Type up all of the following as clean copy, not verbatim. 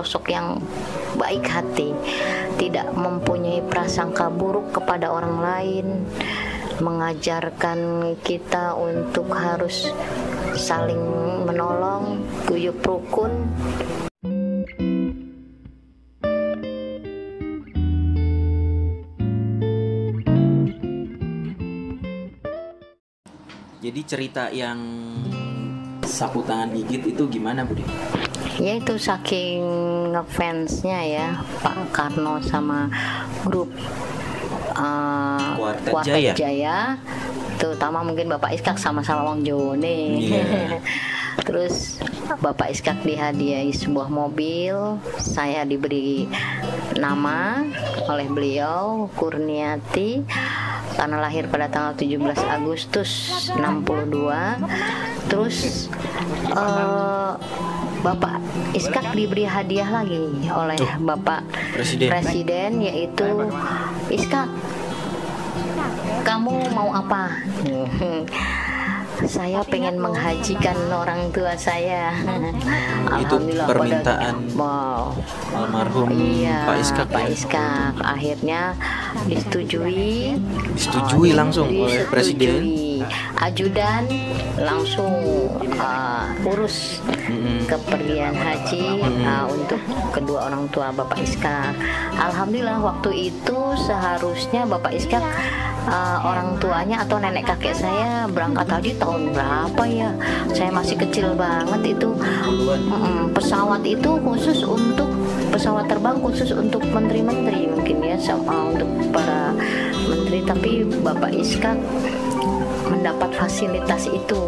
sosok yang baik hati, tidak mempunyai prasangka buruk kepada orang lain, mengajarkan kita untuk harus saling menolong, guyup rukun. Jadi cerita yang sapu tangan gigit itu gimana, Budi? Ya itu saking ngefansnya ya Pak Karno sama grup Kuartet Jaya, terutama mungkin Bapak Iskak sama-sama Wong Jone. Terus Bapak Iskak dihadiahi sebuah mobil, saya diberi nama oleh beliau Kurniati karena lahir pada tanggal 17 Agustus 62. Terus Bapak Iskak diberi hadiah lagi oleh Bapak Presiden, yaitu Iskak, kamu mau apa? Saya pengen menghajikan orang tua saya. Itu permintaan almarhum Pak Iskak. Pak Iskak akhirnya disetujui langsung oleh Presiden. Ajudan langsung urus kepergian haji untuk kedua orang tua Bapak Iskak. Alhamdulillah waktu itu seharusnya Bapak Iskak orang tuanya atau nenek kakek saya berangkat haji tahun berapa ya? Saya masih kecil banget itu. Pesawat itu khusus untuk pesawat terbang khusus untuk menteri-menteri mungkin ya, sama untuk para menteri. Tapi Bapak Iskak mendapat fasilitas itu,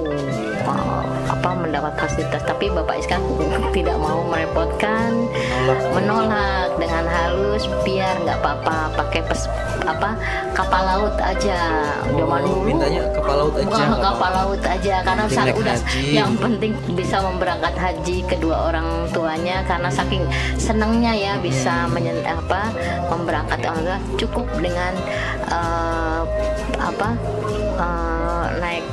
mendapat fasilitas, tapi Bapak Iskak tidak mau merepotkan, menolak dengan halus, biar nggak apa-apa, pakai kapal laut aja. Zaman dulu mintanya kapal laut aja. Kapal laut aja karena saat udah yang penting bisa memberangkat haji kedua orang tuanya, karena saking senangnya ya bisa memberangkat orang tua, cukup dengan naik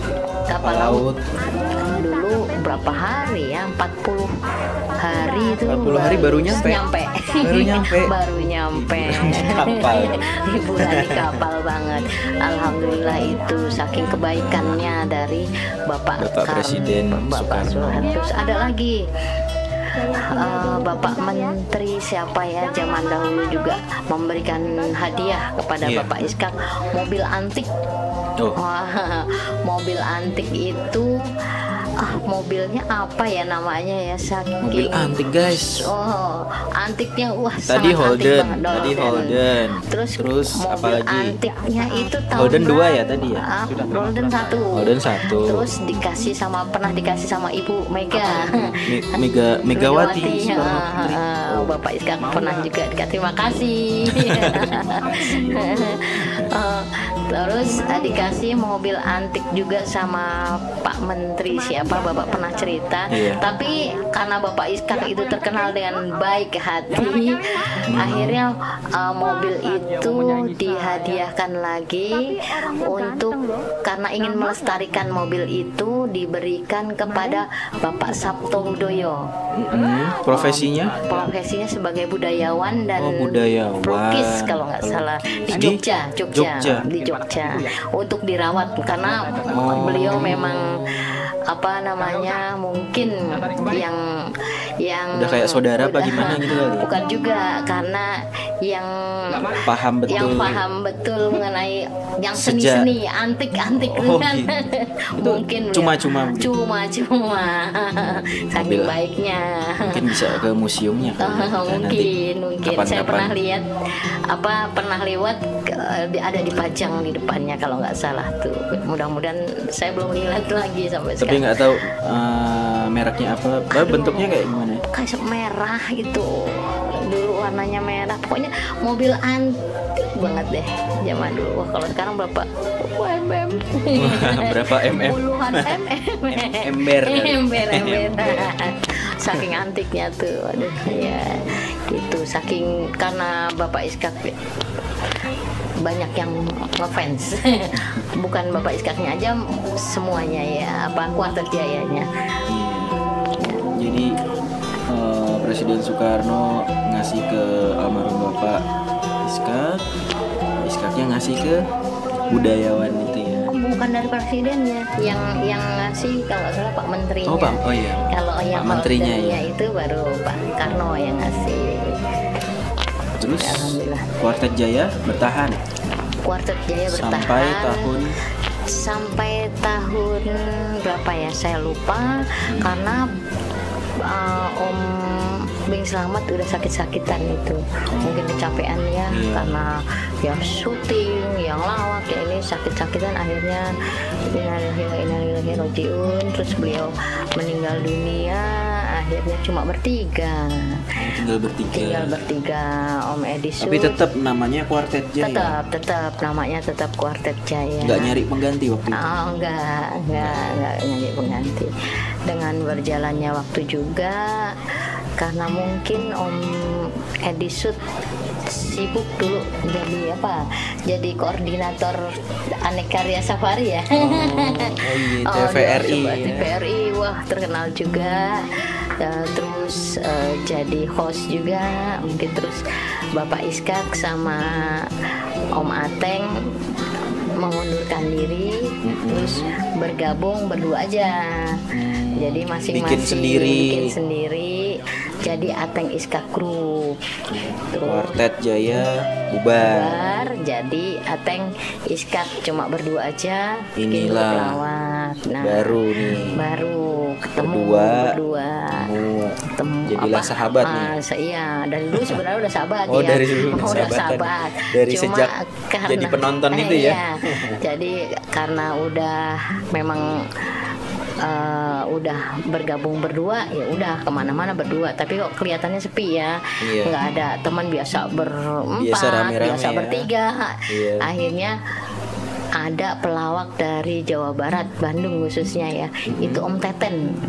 kapal laut. Dulu berapa hari ya? 40 hari itu. 40 hari baru nyampe. Baru nyampe. Liburan di kapal banget. Alhamdulillah itu saking kebaikannya dari Bapak Presiden Soekarno. Terus ada lagi Bapak Menteri siapa ya zaman dahulu juga memberikan hadiah kepada Bapak Iskak mobil antik. Mobil antik itu mobilnya apa ya namanya ya, mobil antik guys. Antiknya tadi Holden. Terus mobil antiknya itu tahun Holden 2 ya tadi ya. Holden 1. Terus pernah dikasih sama Ibu Megawati. Bapak Iskak pernah juga dikasih, terima kasih. Terus dikasih mobil antik juga sama Pak Menteri siapa, Bapak pernah cerita. Tapi karena Bapak Iskak itu terkenal dengan baik hati, akhirnya mobil itu dihadiahkan lagi karena ingin melestarikan mobil itu, diberikan kepada Bapak Sabto Widoyo. Profesinya sebagai budayawan dan budayawan, pelukis kalau nggak salah di Jogja untuk dirawat karena beliau memang mungkin yang udah kayak saudara apa gimana gitu kali. Bukan juga, karena yang paham betul mengenai yang seni antik gitu. Mungkin cuma saking baiknya mungkin bisa ke museumnya mungkin saya pernah lihat pernah lewat ada dipajang di depannya kalau nggak salah tuh. Mudah-mudahan saya belum lihat lagi sampai sekarang. Tapi nggak tahu mereknya apa, bentuknya kayak gimana? Kayak merah gitu, dulu warnanya merah. Pokoknya mobil antik banget deh zaman dulu. Wah, kalau sekarang berapa puluhan ember. Saking antiknya tuh. Aduh, ya itu saking karena Bapak Iskak banyak yang ngefans. Bukan Bapak Iskaknya aja, semuanya ya, Kuartet Jayanya. Jadi Presiden Soekarno ngasih ke almarhum Bapak Iskak, Iskaknya ngasih ke budayawan itu ya. Bukan dari presidennya, yang ngasih kalau nggak salah Pak Menterinya. Oh iya. Kalau yang Pak Menterinya ya. itu baru Pak Karno yang ngasih. Terus Alhamdulillah. Kuartet Jaya bertahan Kuartet Jaya bertahan sampai tahun berapa ya saya lupa, karena Om Bing Slamet udah sakit-sakitan itu, mungkin kecapean ya, karena ya syuting yang lawak ya, ini sakit-sakitan, akhirnya innalillahi wa rajiun, terus beliau meninggal dunia, akhirnya cuma bertiga. Tinggal bertiga Om Edi Sud. Tapi tetap namanya Kuartet Jaya. Tetap namanya tetap Kuartet Jaya. Nggak nyari pengganti waktu itu. Oh, enggak nyari pengganti. Dengan berjalannya waktu juga, karena mungkin Om Edi Sud sibuk dulu jadi koordinator Aneka Ria Safari ya. TVRI. TVRI, wah terkenal juga. Terus jadi host juga, mungkin terus Bapak Iskak sama Om Ateng mengundurkan diri, terus bergabung berdua aja. Jadi masing-masing bikin sendiri. Jadi Ateng Iskak Group. Kuartet Jaya bubar. Jadi Ateng Iskak cuma berdua aja. Inilah pelawak. Nah, baru ketemu berdua. Jadilah sahabat nih. Iya, dari dulu sebenarnya udah sahabat ya. Dari dulu udah sahabat. Dari cuma sejak jadi penonton itu ya. Iya, jadi karena udah memang udah bergabung berdua, ya udah kemana-mana berdua, tapi kok kelihatannya sepi ya, nggak ada teman, biasa berempat, biasa bertiga. Akhirnya ada pelawak dari Jawa Barat, Bandung khususnya ya, itu Om Teten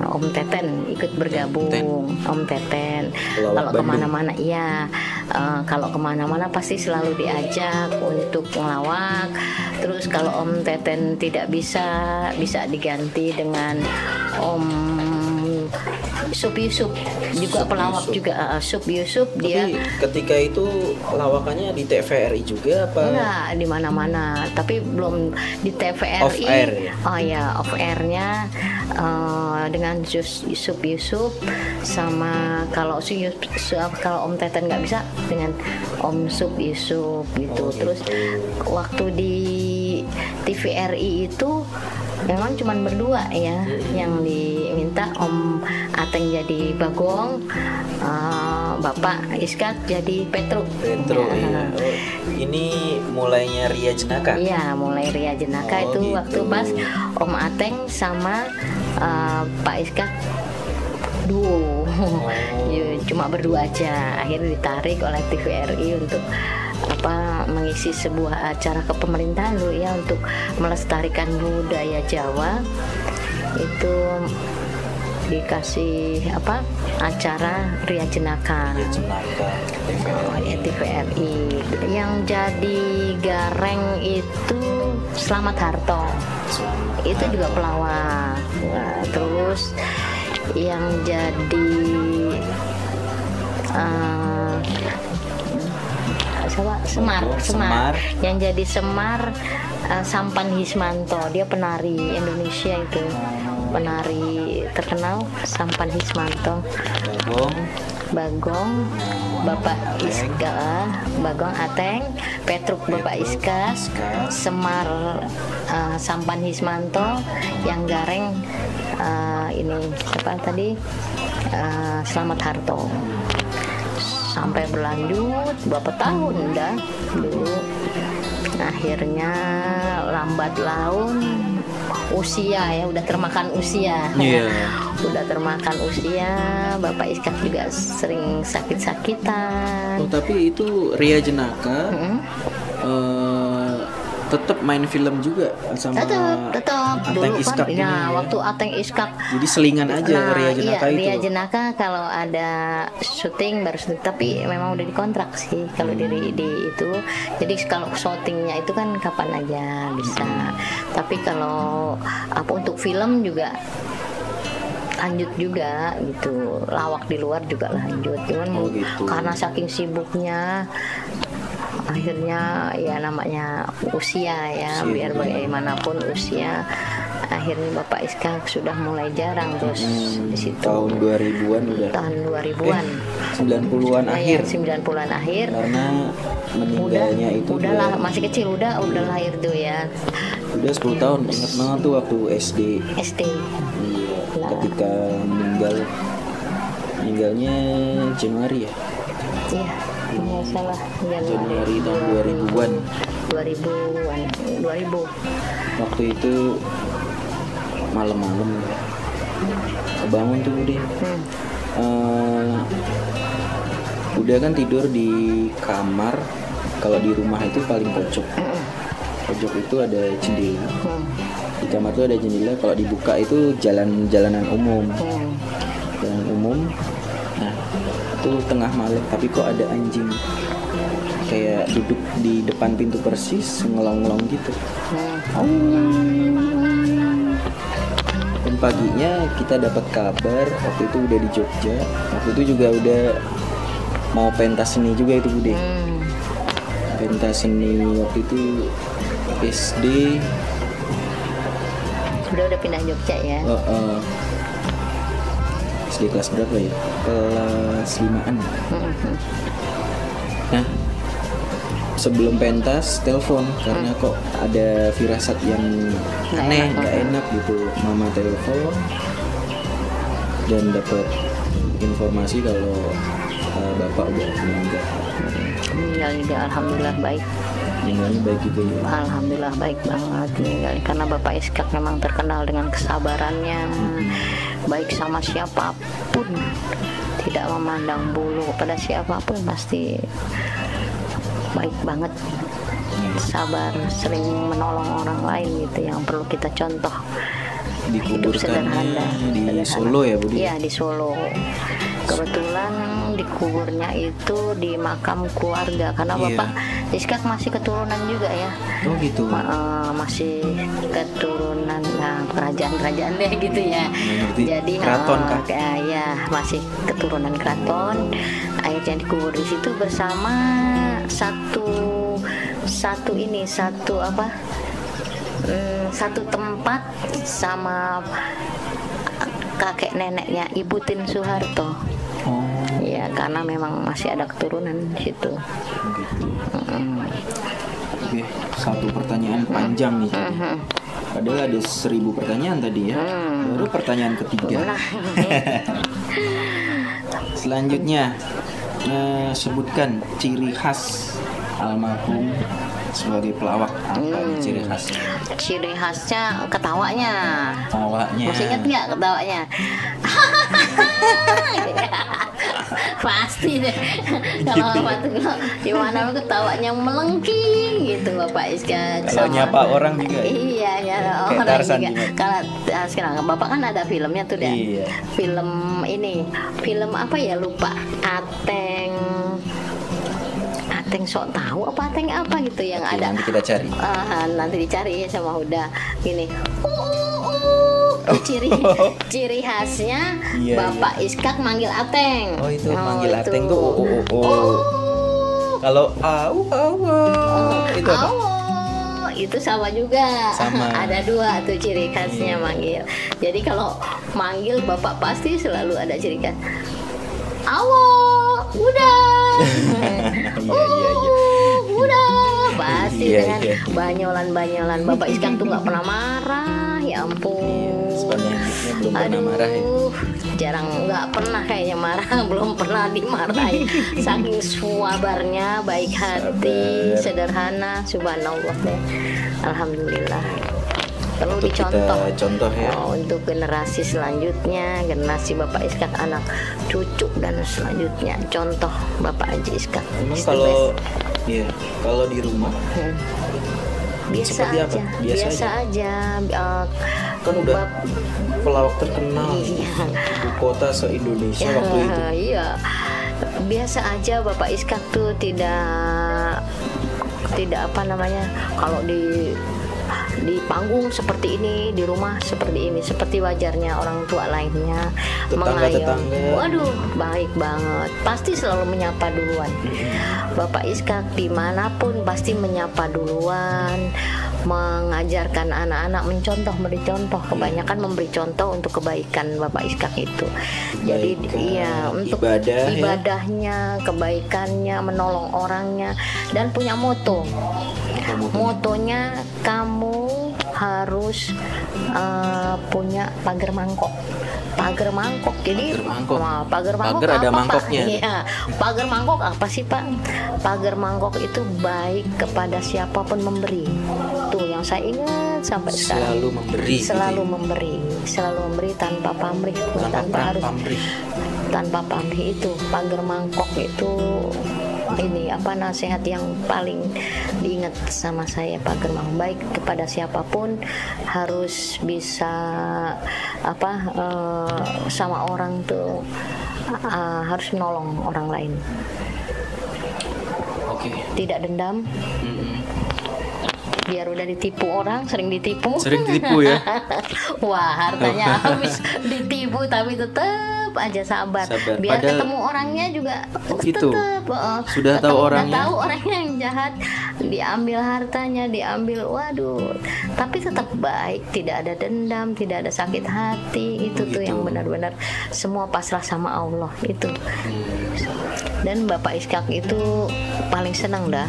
ikut bergabung. Om Teten kalau kemana-mana kalau kemana-mana pasti selalu diajak untuk ngelawak. Terus kalau Om Teten tidak bisa diganti dengan Om Sup Yusuf juga pelawak juga. Sup Yusuf dia. Tapi ketika itu lawakannya di TVRI juga apa? Enggak, di mana-mana. Tapi belum di TVRI. Off air ya? Oh ya, off airnya dengan Sup Yusuf, sama kalau Om Teten nggak bisa dengan Om Sup Yusuf gitu. Terus waktu di TVRI itu memang cuma berdua ya, yang diminta Om Ateng jadi Bagong, Bapak Iskak jadi Petruk. Iya. Ini mulainya Ria Jenaka. Iya, mulai Ria Jenaka itu gitu. Waktu pas Om Ateng sama Pak Iskak duo. Cuma berdua aja. Akhirnya ditarik oleh TVRI untuk mengisi sebuah acara kepemerintahan dulu ya, untuk melestarikan budaya Jawa. Itu dikasih acara Ria Jenaka. TVRI. Yang jadi gareng itu Slamet Harto. Itu juga pelawak. Terus yang jadi Semar. Yang jadi Semar Sampan Hismanto, dia penari Indonesia itu, penari terkenal, Sampan Hismanto. Bagong Bapak Iska, Bagong Ateng, Petruk Bapak Iska, Semar Sampan Hismanto, yang gareng ini Slamet Harto. Sampai berlanjut berapa tahun dah dulu. Akhirnya lambat laun usia ya, udah termakan usia. Udah termakan usia, Bapak Iskak juga sering sakit-sakitan. Tapi itu Ria Jenaka tetap main film juga sama tetap Ateng Iskak kan. Waktu Ateng Iskak. Jadi selingan aja Ria Jenaka itu. Ria Jenaka kalau ada syuting baru syuting, tapi memang udah dikontrak sih kalau di itu. Jadi kalau syutingnya itu kan kapan aja bisa. Tapi kalau untuk film juga lanjut juga gitu, lawak di luar juga lanjut, cuman gitu. karena saking sibuknya akhirnya ya namanya usia ya, biar bagaimanapun usia, akhirnya Bapak Iskak sudah mulai jarang terus di situ. Tahun 2000-an udah. Tahun 2000-an. 90-an akhir. 90-an akhir. Karena meninggalnya itu udah lah, masih kecil udah lahir tuh ya. Udah 10 tahun, ingat banget tuh waktu SD. Iya, ketika meninggalnya Januari ya. Iya, nggak salah Januari tahun 2000-an. 2000. Waktu itu malam-malam bangun tuh Bude. Udah kan tidur di kamar. Kalau di rumah itu paling pojok. Pojok itu ada jendela. Di kamar tuh ada jendela. Kalau dibuka itu jalanan umum. Jalanan umum. Nah, itu tengah malam. Tapi kok ada anjing kayak duduk di depan pintu persis, ngelong-ngelong gitu. Dan paginya kita dapat kabar waktu itu udah di Jogja. Waktu itu juga udah mau pentas seni juga itu Bude. Pentas seni waktu itu SD. Udah pindah Jogja ya. SD kelas berapa ya? Kelas 5-an. Nah, sebelum pentas telepon karena kok ada firasat yang aneh, nggak enak gitu. Mama telepon dan dapat informasi kalau bapak udah meninggal. Meninggal juga alhamdulillah baik. Meninggalnya baik juga ya. Alhamdulillah baik banget meninggal, karena Bapak Iskak memang terkenal dengan kesabarannya, baik sama siapapun, tidak memandang bulu kepada siapapun, pasti baik banget, sabar, sering menolong orang lain gitu yang perlu kita contoh. Hidup sederhana di Solo ya Budi? Iya di Solo. Kebetulan dikuburnya itu di makam keluarga karena Bapak Iskak masih keturunan juga ya. Oh gitu. Masih keturunan kerajaan deh gitu ya. Jadi keraton kan? Ya masih keturunan keraton. Akhirnya dikubur di situ bersama satu tempat sama kakek neneknya Ibu Tin Soeharto. Ya karena memang masih ada keturunan di situ. Oke, satu pertanyaan panjang nih. Padahal ada 1000 pertanyaan tadi ya. Baru pertanyaan ketiga. Selanjutnya, sebutkan ciri khas almarhum sebagai pelawak. Apa ciri khasnya? Ciri khasnya ketawanya. Masih ingat nggak ketawanya? Pasti deh. Kalau gimana ketawanya melengking gitu Bapak Iskak. Kalau nyapa orang juga. Iya, nyapa orang Tarzan juga. Kalau sekarang Bapak kan ada filmnya tuh deh. Iya. Film apa ya lupa. Ateng sok tahu apa Ateng apa gitu yang Oke, ada. Nanti kita cari. Nanti dicari sama Huda. Gini. Ciri khasnya Bapak Iskak manggil Ateng. Oh itu manggil Ateng tuh. Kalau itu apa? Itu sama juga. Sama. Ada 2 tuh ciri khasnya manggil. Jadi kalau manggil Bapak pasti selalu ada ciri khas. Udah. Iya. Udah. Pasti dengan banyolan. Bapak Iskak tuh nggak pernah marah. Ya ampun. Sepanjang hidupnya belum pernah marah ya. Jarang, nggak pernah kayaknya marah. Belum pernah dimarahin. Saking sabarnya, baik hati, sederhana. Subhanallah deh. Alhamdulillah. Perlu Untuk dicontoh. kita contoh ya. Untuk generasi selanjutnya, generasi Bapak Iskak, anak cucu dan selanjutnya, contoh Bapak Haji Iskak. Emang kalau di rumah biasa aja. Kan udah pelawak terkenal ibu kota se-Indonesia waktu itu. Iya, biasa aja Bapak Iskak tuh tidak apa namanya, kalau di di panggung seperti ini, di rumah seperti ini, seperti wajarnya orang tua lainnya. Tetangga-tetangga. Waduh, baik banget. Pasti selalu menyapa duluan. Bapak Iskak dimanapun pasti menyapa duluan, mengajarkan anak-anak, memberi contoh. Kebanyakan memberi contoh untuk kebaikan Bapak Iskak itu. Jadi iya, untuk ibadahnya, kebaikannya, menolong orangnya, dan punya moto. Motonya kamu harus punya pagar mangkok. Pagar mangkok. Jadi pagar mangkok ada apa, mangkoknya. Pak? Iya. Pagar mangkok apa sih, Pak? Pagar mangkok itu baik kepada siapapun memberi. Tuh yang saya ingat sampai sekarang. Selalu memberi. Selalu memberi. Selalu memberi tanpa pamrih, tanpa pamrih itu. Pagar mangkok itu ini nasihat yang paling diingat sama saya. Pagar mangkok baik kepada siapapun, harus bisa sama orang tuh harus menolong orang lain. Tidak dendam. Biar udah ditipu orang, sering ditipu ya. Wah, hartanya habis ditipu tapi tetap aja sabar. Biar ketemu orangnya juga tetap sudah tahu orangnya yang jahat, diambil hartanya, waduh, tapi tetap baik, tidak ada dendam, tidak ada sakit hati. Itu tuh yang benar-benar semua pasrah sama Allah itu. Dan Bapak Iskak itu paling senang dah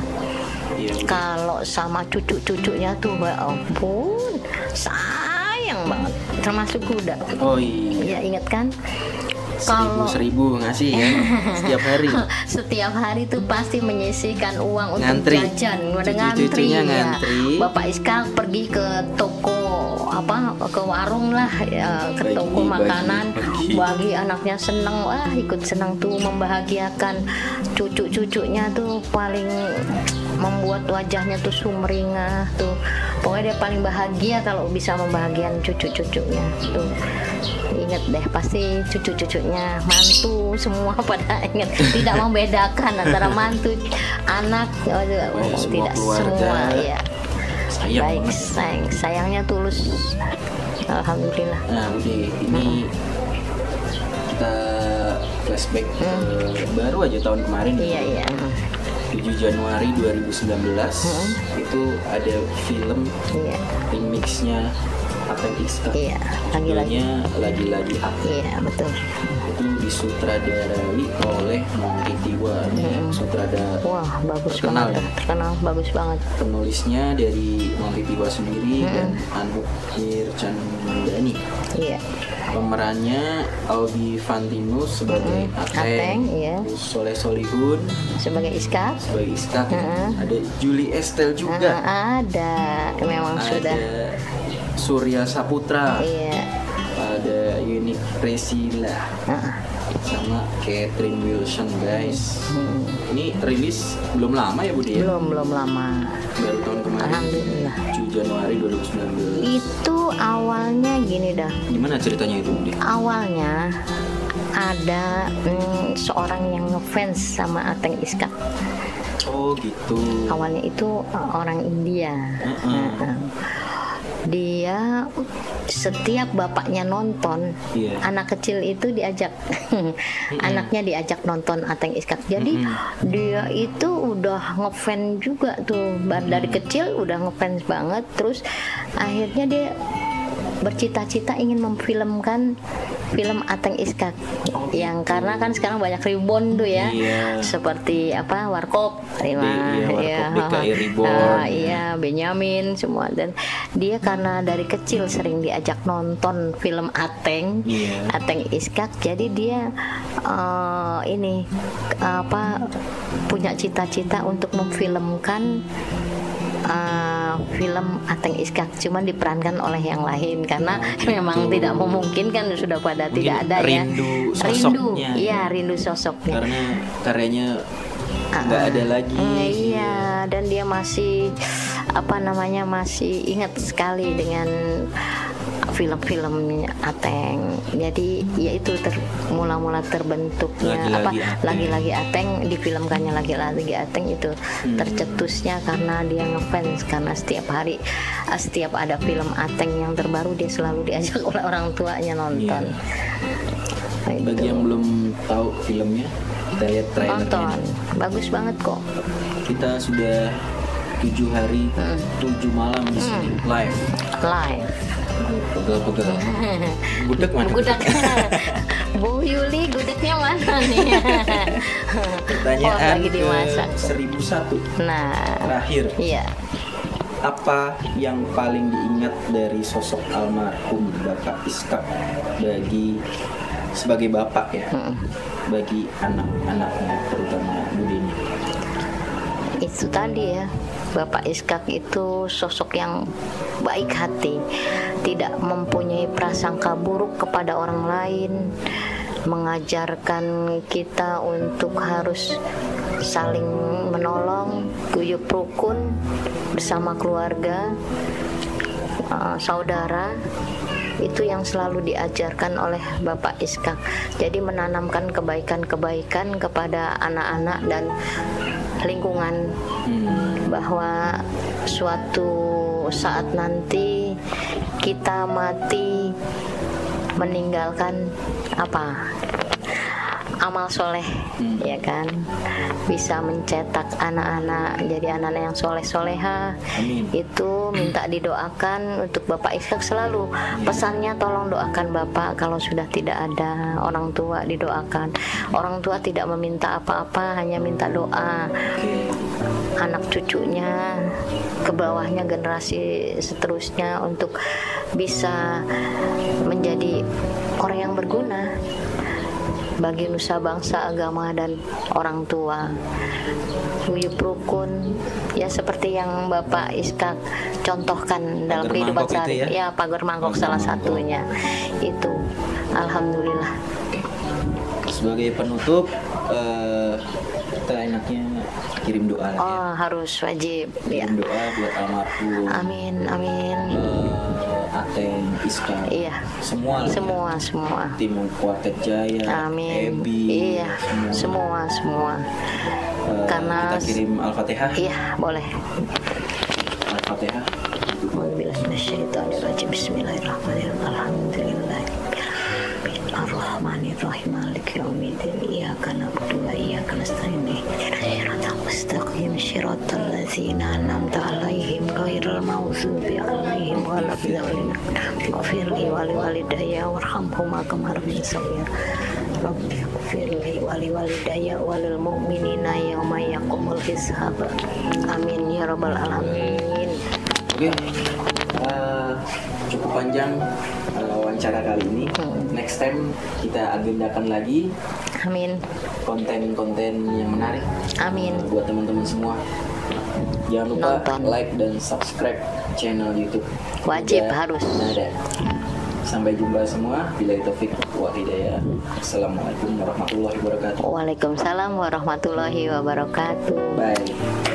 kalau sama cucu-cucunya tuh, ya ampun, sayang banget, termasuk kuda. Oh iya. Ya ingat kan? 1000 ngasih ya setiap hari. Setiap hari tuh pasti menyisihkan uang untuk ngantri. Jajan, ngantri. Bapak Iskak pergi ke toko ke warung lah ya, ke toko makanan, bagi anaknya seneng, ikut senang tuh, membahagiakan cucu-cucunya tuh, paling membuat wajahnya tuh sumringah tuh. Pokoknya dia paling bahagia kalau bisa membahagiakan cucu-cucunya tuh. Ingat deh, pasti cucu-cucunya, mantu semua pada ingat, tidak membedakan antara mantu, anak, tidak semua ya. Baik, sayangnya tulus. Alhamdulillah. Nah, Budi, ini kita flashback baru aja tahun kemarin. Iya. 7 Januari 2019 itu ada film remixnya Ateng Iskak. Iya, lagi-lagi apa? Iya, betul. Itu disutradarai oleh Mongki Tiwa. Sutradara. Wah, bagus terkenal, banget. Terkenal, bagus banget. Penulisnya dari Mongki Tiwa sendiri dan Anukir Chandani. Iya. Pemerannya Albi Fantinus sebagai Ateng, iya. Soleh Solihun sebagai Iskak. Ada Julie Estelle juga. Ada, memang sudah. Surya Saputra. Iya. Ada Yuni Presila. Sama Catherine Wilson, guys. Ini rilis belum lama ya, Budi ya? Belum lama. Baru tahun kemarin. Alhamdulillah. 7 Januari 2019. Itu awalnya gini dah. Gimana ceritanya itu, Budi? Awalnya ada seorang yang ngefans sama Ateng Iskak. Oh gitu. Awalnya itu orang India. Dia setiap bapaknya nonton, anak kecil itu diajak, anaknya diajak nonton Ateng Iskak. Jadi dia itu udah ngefans juga tuh, dari kecil udah ngefans banget. Terus akhirnya dia bercita-cita ingin memfilmkan film Ateng Iskak yang karena kan sekarang banyak reborn tuh ya, seperti Warkop, DKI Reborn, Benyamin semua. Dan dia karena dari kecil sering diajak nonton film Ateng Iskak, jadi dia punya cita-cita untuk memfilmkan film Ateng Iskak, cuman diperankan oleh yang lain karena memang tidak memungkinkan, sudah pada mungkin tidak ada rindu sosoknya karena karyanya nggak ada lagi. Iya, dan dia masih masih ingat sekali dengan film-filmnya Ateng. Jadi ya itu mula-mula terbentuknya lagi-lagi Ateng, difilmkannya lagi-lagi Ateng itu tercetusnya karena dia ngefans, karena setiap hari setiap ada film Ateng yang terbaru dia selalu diajak oleh orang tuanya nonton. Nah, bagi yang belum tahu filmnya, kita lihat trailernya. Nonton, bagus banget kok. Kita sudah 7 hari 7 malam di sini live. Pegel-pegel. Gudeg mana? Gudeg. Bu Yuli, gudegnya mana nih? Pertanyaan lagi dimasak. ke 1001. Nah, terakhir. Iya. Apa yang paling diingat dari sosok almarhum Bapak Iskak sebagai bapak ya, bagi anak-anaknya terutama Bu Deni? Itu tadi ya, Bapak Iskak itu sosok yang baik hati, tidak mempunyai prasangka buruk kepada orang lain, mengajarkan kita untuk harus saling menolong, guyup rukun bersama keluarga, saudara. Itu yang selalu diajarkan oleh Bapak Iskak. Jadi menanamkan kebaikan-kebaikan kepada anak-anak dan lingkungan, bahwa suatu saat nanti kita mati meninggalkan amal soleh, ya kan, bisa mencetak anak-anak jadi anak-anak yang soleh-soleha. Itu minta didoakan untuk Bapak Iskak selalu. Pesannya tolong doakan Bapak, kalau sudah tidak ada orang tua didoakan. Orang tua tidak meminta apa-apa, hanya minta doa anak cucunya, ke bawahnya generasi seterusnya untuk bisa menjadi orang yang berguna bagi nusa bangsa, agama, dan orang tua. Guyup rukun, ya seperti yang Bapak Iskak contohkan dalam kehidupan sehari. Ya, pagar mangkok salah satunya. Itu, alhamdulillah. Sebagai penutup, kita enaknya kirim doa lah ya. Harus wajib. Kirim doa buat almarhum. Amin. Ateng, Iskak, Iya. semua. Tim Kuartet Jaya, Amin. Ebi, Iya. Semua. Karena kita kirim Al-Fatihah. Iya, boleh. Al-Fatihah. Bismillahirrahmanirrahim. Alhamdulillah. Ar-Rahmanir-Rahim. Maliki yaumiddin. Iyyaka na'budu wa iyyaka nasta'in. Ihdinas mustaqim shiratal ladzina an'amta 'alaihim ghairil maghdubi 'alaihim waladdallin. Ighfirli wa liwalidayya warhamhuma kama rabbayani shaghira. Rabbi ighfirli wa liwalidayya wa lil mu'minina yauma yaqumul hisab. Amin ya rabbal alamin. Oke. Cukup panjang wawancara kali ini. Next time kita agendakan lagi. Amin. Konten-konten yang menarik. Amin. Buat teman-teman semua. Jangan lupa Nonton. like dan subscribe channel YouTube. Wajib, harus. Nada. Sampai jumpa semua. Bila taufik wa hidayah. Assalamualaikum warahmatullahi wabarakatuh. Waalaikumsalam warahmatullahi wabarakatuh. Bye.